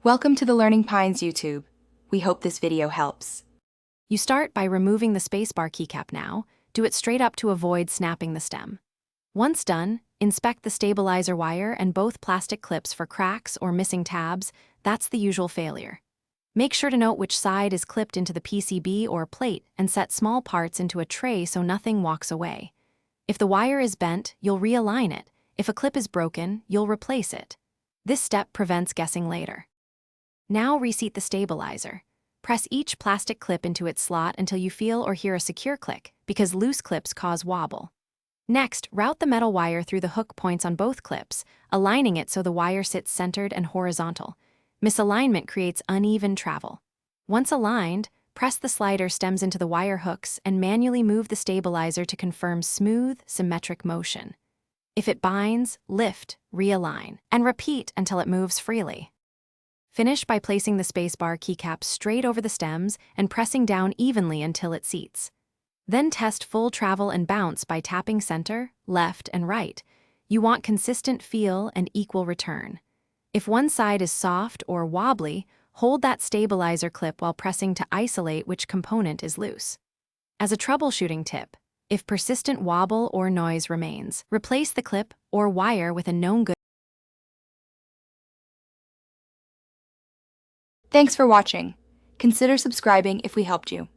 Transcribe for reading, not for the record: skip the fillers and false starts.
Welcome to the Learning Pines YouTube. We hope this video helps. You start by removing the spacebar keycap now. Do it straight up to avoid snapping the stem. Once done, inspect the stabilizer wire and both plastic clips for cracks or missing tabs. That's the usual failure. Make sure to note which side is clipped into the PCB or plate and set small parts into a tray so nothing walks away. If the wire is bent, you'll realign it. If a clip is broken, you'll replace it. This step prevents guessing later. Now reseat the stabilizer. Press each plastic clip into its slot until you feel or hear a secure click, because loose clips cause wobble. Next, route the metal wire through the hook points on both clips, aligning it so the wire sits centered and horizontal. Misalignment creates uneven travel. Once aligned, press the slider stems into the wire hooks and manually move the stabilizer to confirm smooth, symmetric motion. If it binds, lift, realign, and repeat until it moves freely. Finish by placing the spacebar keycap straight over the stems and pressing down evenly until it seats. Then test full travel and bounce by tapping center, left, and right. You want consistent feel and equal return. If one side is soft or wobbly, hold that stabilizer clip while pressing to isolate which component is loose. As a troubleshooting tip, if persistent wobble or noise remains, replace the clip or wire with a known good. Thanks for watching. Consider subscribing if we helped you.